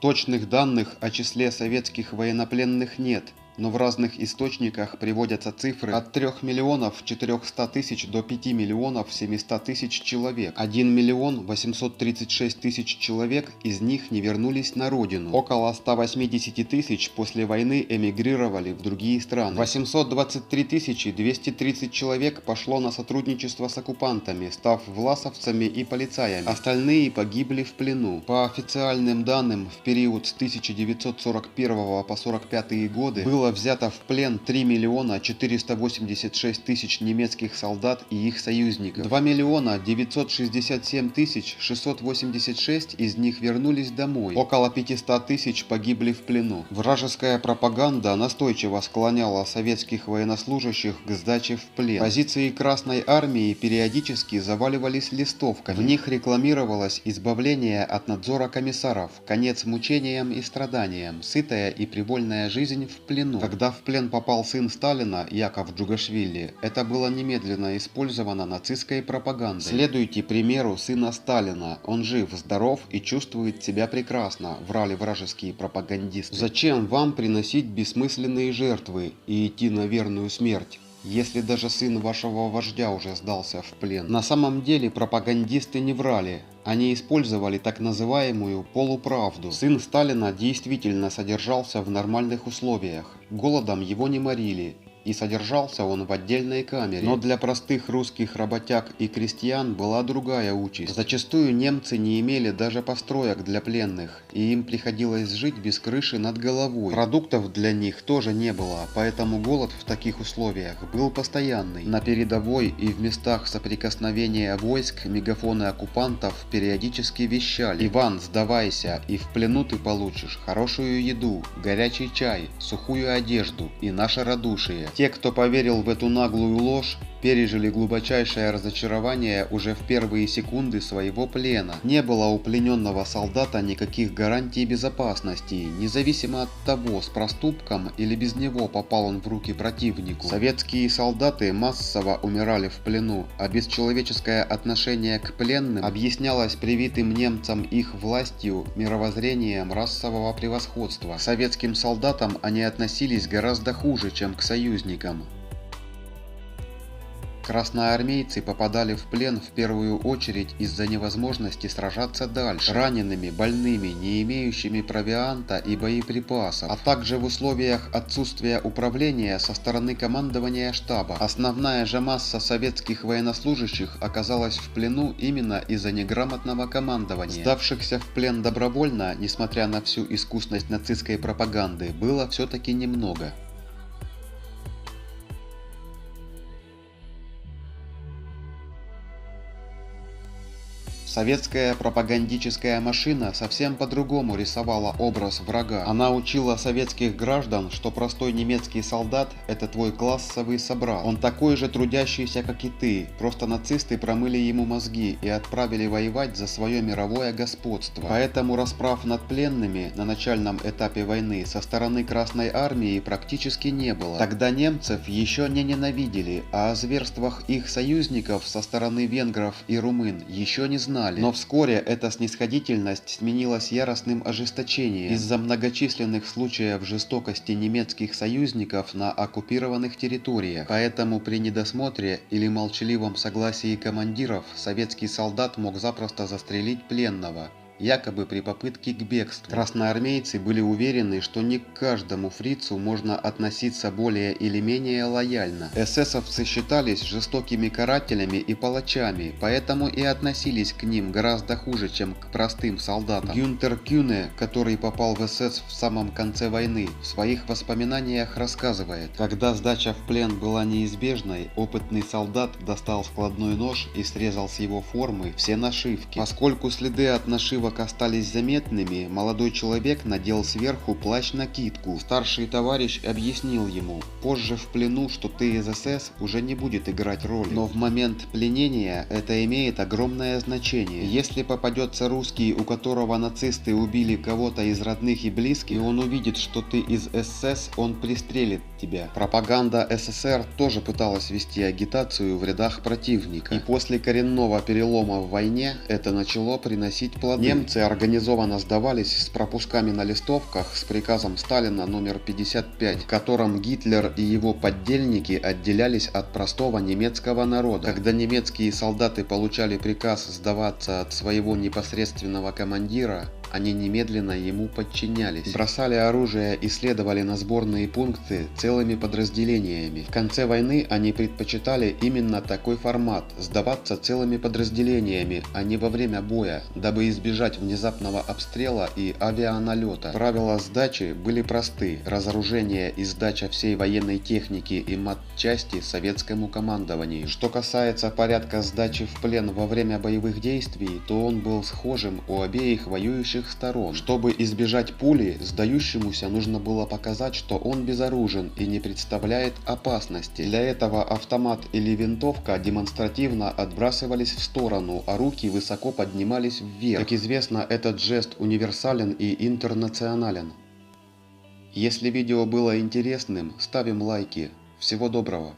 Точных данных о числе советских военнопленных нет, но в разных источниках приводятся цифры от 3 миллионов 400 тысяч до 5 миллионов 700 тысяч человек. 1 миллион 836 тысяч человек из них не вернулись на родину. Около 180 тысяч после войны эмигрировали в другие страны. 823 230 человек пошло на сотрудничество с оккупантами, став власовцами и полицаями. Остальные погибли в плену. По официальным данным, в период с 1941 по 1945 годы было взято в плен 3 миллиона 486 тысяч немецких солдат и их союзников. 2 миллиона 967 тысяч 686 из них вернулись домой. Около 500 тысяч погибли в плену. Вражеская пропаганда настойчиво склоняла советских военнослужащих к сдаче в плен. Позиции Красной Армии периодически заваливались листовками. В них рекламировалось избавление от надзора комиссаров, конец мучениям и страданиям, сытая и привольная жизнь в плену. Когда в плен попал сын Сталина, Яков Джугашвили, это было немедленно использовано нацистской пропагандой. Следуйте примеру сына Сталина. Он жив, здоров и чувствует себя прекрасно, врали вражеские пропагандисты. Зачем вам приносить бессмысленные жертвы и идти на верную смерть, если даже сын вашего вождя уже сдался в плен? На самом деле пропагандисты не врали. Они использовали так называемую полуправду. Сын Сталина действительно содержался в нормальных условиях. Голодом его не морили. И содержался он в отдельной камере. Но для простых русских работяг и крестьян была другая участь. Зачастую немцы не имели даже построек для пленных, и им приходилось жить без крыши над головой. Продуктов для них тоже не было, поэтому голод в таких условиях был постоянный. На передовой и в местах соприкосновения войск мегафоны оккупантов периодически вещали: «Иван, сдавайся, и в плену ты получишь хорошую еду, горячий чай, сухую одежду и наше радушие». Те, кто поверил в эту наглую ложь, пережили глубочайшее разочарование уже в первые секунды своего плена. Не было у плененного солдата никаких гарантий безопасности, независимо от того, с проступком или без него попал он в руки противнику. Советские солдаты массово умирали в плену, а бесчеловеческое отношение к пленным объяснялось привитым немцам их властью мировоззрением расового превосходства. К советским солдатам они относились гораздо хуже, чем к союзникам. Красноармейцы попадали в плен в первую очередь из-за невозможности сражаться дальше, ранеными, больными, не имеющими провианта и боеприпасов, а также в условиях отсутствия управления со стороны командования штаба. Основная же масса советских военнослужащих оказалась в плену именно из-за неграмотного командования. Сдавшихся в плен добровольно, несмотря на всю искусность нацистской пропаганды, было все-таки немного. Советская пропагандическая машина совсем по-другому рисовала образ врага. Она учила советских граждан, что простой немецкий солдат – это твой классовый собрат. Он такой же трудящийся, как и ты, просто нацисты промыли ему мозги и отправили воевать за свое мировое господство. Поэтому расправ над пленными на начальном этапе войны со стороны Красной Армии практически не было. Тогда немцев еще не ненавидели, а о зверствах их союзников со стороны венгров и румын еще не знали. Но вскоре эта снисходительность сменилась яростным ожесточением из-за многочисленных случаев жестокости немецких союзников на оккупированных территориях. Поэтому при недосмотре или молчаливом согласии командиров советский солдат мог запросто застрелить пленного, якобы при попытке к бегству. Красноармейцы были уверены, что не к каждому фрицу можно относиться более или менее лояльно. Эсэсовцы считались жестокими карателями и палачами, поэтому и относились к ним гораздо хуже, чем к простым солдатам. Гюнтер Кюне, который попал в СС в самом конце войны, в своих воспоминаниях рассказывает: когда сдача в плен была неизбежной, опытный солдат достал складной нож и срезал с его формы все нашивки. Поскольку следы от нашивок остались заметными, молодой человек надел сверху плащ-накидку. Старший товарищ объяснил ему: позже в плену, что ты из СС, уже не будет играть роли. Но в момент пленения это имеет огромное значение. Если попадется русский, у которого нацисты убили кого-то из родных и близких, и он увидит, что ты из СС, он пристрелит тебя. Пропаганда СССР тоже пыталась вести агитацию в рядах противника. И после коренного перелома в войне это начало приносить плоды. Немцы организованно сдавались с пропусками на листовках с приказом Сталина номер 55, в котором Гитлер и его поддельники отделялись от простого немецкого народа. Когда немецкие солдаты получали приказ сдаваться от своего непосредственного командира, они немедленно ему подчинялись, бросали оружие и следовали на сборные пункты целыми подразделениями. В конце войны они предпочитали именно такой формат – сдаваться целыми подразделениями, а не во время боя, дабы избежать внезапного обстрела и авианалета. Правила сдачи были просты – разоружение и сдача всей военной техники и матчасти советскому командованию. Что касается порядка сдачи в плен во время боевых действий, то он был схожим у обеих воюющих сторон. Чтобы избежать пули, сдающемуся нужно было показать, что он безоружен и не представляет опасности. Для этого автомат или винтовка демонстративно отбрасывались в сторону, а руки высоко поднимались вверх. Как известно, этот жест универсален и интернационален. Если видео было интересным, ставим лайки. Всего доброго!